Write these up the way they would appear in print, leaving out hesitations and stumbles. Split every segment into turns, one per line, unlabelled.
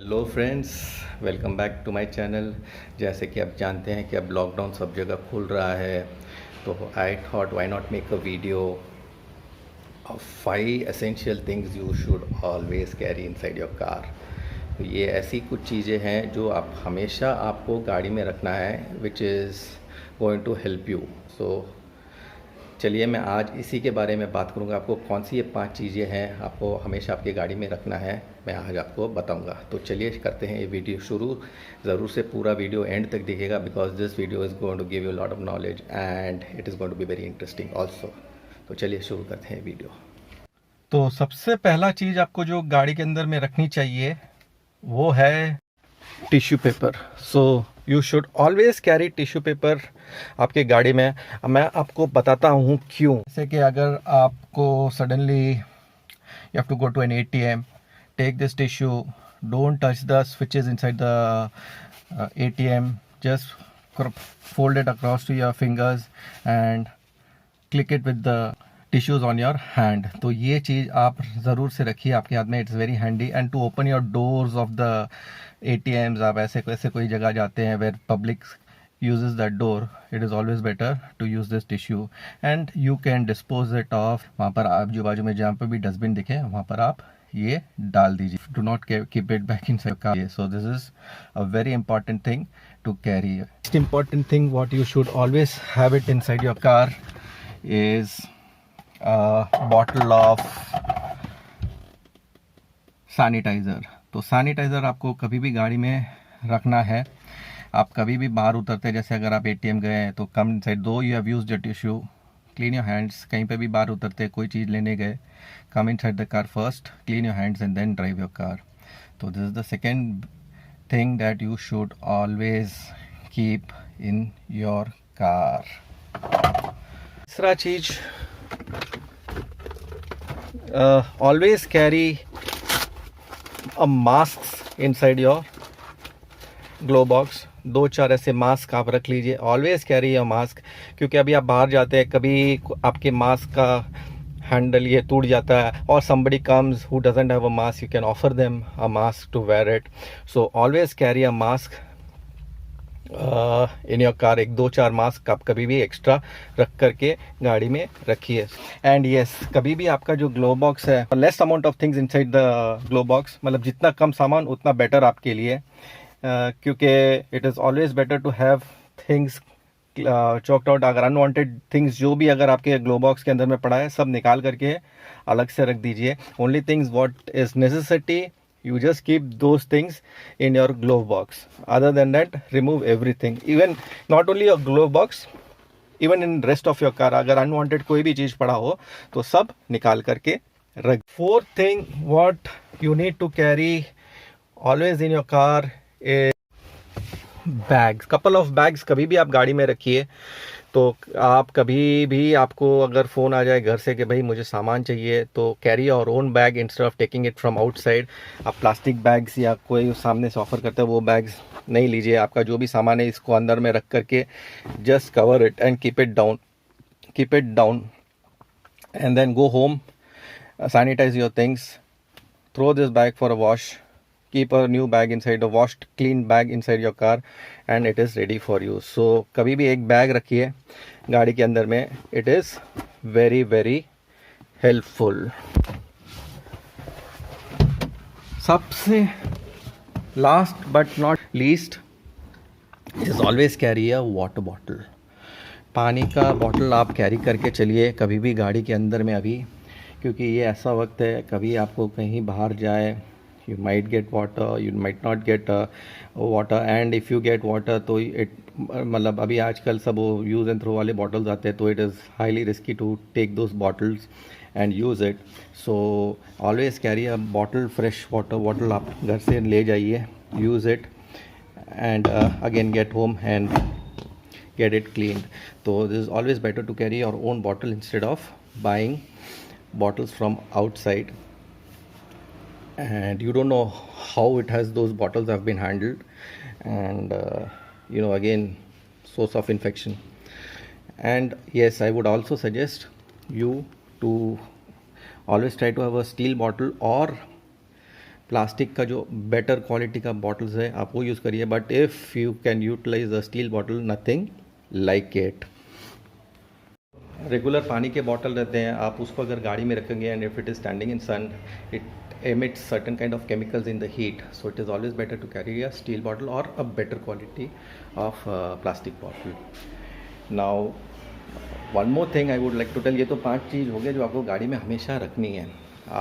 Hello friends, welcome back to my channel. जैसे कि आप जानते हैं कि अब लॉकडाउन सब जगह खुल रहा है, तो I thought why not make a video of 5 essential things you should always carry inside your car. तो ये ऐसी कुछ चीज़ें हैं जो आप हमेशा आपको गाड़ी में रखना है, which is going to help you. So चलिए मैं आज इसी के बारे में बात करूंगा। आपको कौन सी ये 5 चीज़ें हैं आपको हमेशा आपकी गाड़ी में रखना है, मैं आज आपको बताऊंगा। तो चलिए करते हैं ये वीडियो शुरू। ज़रूर से पूरा वीडियो एंड तक देखिएगा, because this video is going to give you lot of knowledge and it is going to be very interesting also. तो चलिए शुरू करते हैं वीडियो। तो सबसे पहला चीज़ आपको जो गाड़ी के अंदर में रखनी चाहिए वो है tissue paper. So you should always carry tissue paper आपके गाड़ी में। मैं आपको बताता हूँ क्यों। जैसे कि अगर आपको suddenly you have to go to an ATM, take this tissue, don't touch the switches inside the ATM, just fold it across to your fingers and click it with the tissues on your hand। तो ये चीज़ आप ज़रूर से रखिए आपके हाथ में, it's very handy. And to open your doors of the ATMs, आप ऐसे कोई जगह जाते हैं where public uses that door, it is always better to use this tissue and you can dispose it off। वहाँ पर आजू बाजू में जहाँ पर भी डस्टबिन दिखे वहाँ पर आप ये डाल दीजिए। do not keep it back inside your car। so this is a very important thing to carry। Most important thing what you should always have it inside your car is a bottle of sanitizer. तो sanitizer आपको कभी भी गाड़ी में रखना है। आप कभी भी बाहर उतरते हैं, जैसे अगर आप एटीएम गए हैं तो come side do you have used your tissue, clean your hands. कहीं पे भी बाहर उतरते कोई चीज़ लेने गए, come inside the car first, clean your hands and then drive your car. तो this is the second thing that you should always keep in your car. तीसरा चीज़, always carry a mask inside your glove box. 2-4 ऐसे mask आप रख लीजिए, always carry a mask. क्योंकि अभी आप बाहर जाते हैं, कभी आपके मास्क का हैंडल ये टूट जाता है और somebody comes who doesn't have a mask, you can offer them a mask to wear it। so always carry a mask in your car. 1-2-4 mask आप कभी भी एक्स्ट्रा रख करके गाड़ी में रखिए। एंड यस, कभी भी आपका जो ग्लो बॉक्स है, less amount of things inside the glove box, मतलब जितना कम सामान उतना बेटर आपके लिए। क्योंकि it is always better to have things chalked out. अगर अनवांटेड थिंग्स जो भी अगर आपके ग्लो बॉक्स के अंदर में पड़ा है, सब निकाल करके अलग से रख दीजिए। Only things what is necessity, you just keep those things in your glove box। other than that, remove everything, even not only your glove box, even in rest of your car। अगर unwanted कोई भी चीज़ पड़ा हो तो सब निकाल करके रख। Fourth thing what you need to carry always in your car is bags. Couple of bags कभी भी आप गाड़ी में रखिए। तो आप कभी भी, आपको अगर फ़ोन आ जाए घर से कि भाई मुझे सामान चाहिए, तो carry your own bag instead of taking it from outside. आप प्लास्टिक बैग्स या कोई सामने से ऑफर करता है वो बैग्स नहीं लीजिए। आपका जो भी सामान है इसको अंदर में रख करके just cover it and keep it down and then go home, sanitize your things, throw this bag for a wash, keep a new bag inside, a washed clean bag inside your car and it is ready for you। so कभी भी एक bag रखिए गाड़ी के अंदर में, it is very very helpful। सबसे last but not least is always carry a water bottle। पानी का बॉटल आप कैरी करके चलिए कभी भी गाड़ी के अंदर में अभी, क्योंकि ये ऐसा वक्त है, कभी आपको कहीं बाहर जाए, you might get water, you might not get water, and if you get water तो it मतलब अभी आजकल सब वो यूज़ एंड थ्रो वाले बॉटल्स आते हैं, तो it is highly risky to take those bottles and use it. So always carry a bottle, fresh water bottle आप घर से ले जाइए, use it and again get home and get it cleaned। so this is always better to carry your own bottle instead of buying bottles from outside, and you don't know how those bottles have been handled, and again, source of infection। and yes, I would also suggest you to always try to have a steel bottle or plastic का जो better quality का bottles है आप वो use करिए, but if you can utilize a steel bottle, nothing like it. Regular पानी के bottle रहते हैं, आप उसको अगर गाड़ी में रखेंगे and if it is standing in sun, it emits certain kind of chemicals in the heat, so it is always better to carry a steel bottle or a better quality of plastic bottle. Now one more thing I would like to tell, ये तो 5 चीज़ हो गया जो आपको गाड़ी में हमेशा रखनी है।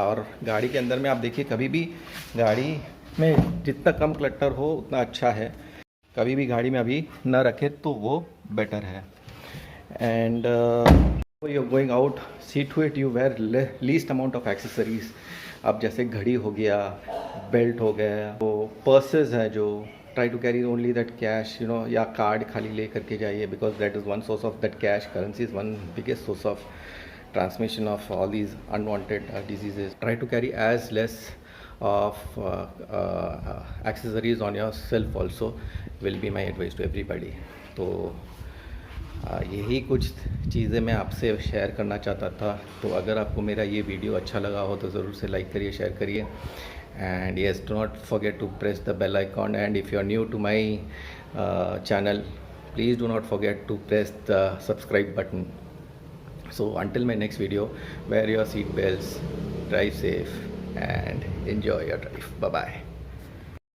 और गाड़ी के अंदर में आप देखिए, कभी भी गाड़ी में जितना कम क्लटर हो उतना अच्छा है, कभी भी गाड़ी में अभी न रखें तो वो बेटर है। And you going out, see to it you wear least amount of accessories. अब जैसे घड़ी हो गया, बेल्ट हो गया, वो पर्सेस है जो try to carry only that cash, you know, या कार्ड खाली ले करके जाइए, because that is one source of that cash. Currency is one biggest source of transmission of all these unwanted diseases. Try to carry as less of accessories on yourself also, will be my advice to everybody. तो यही कुछ चीज़ें मैं आपसे share करना चाहता था। तो अगर आपको मेरा ये वीडियो अच्छा लगा हो तो ज़रूर से लाइक करिए, शेयर करिए, and yes, do not forget to press the bell icon, and if you are new to my channel, please do not forget to press the subscribe button. So until my next video, wear your seat belts, drive safe, and enjoy your drive. Bye bye.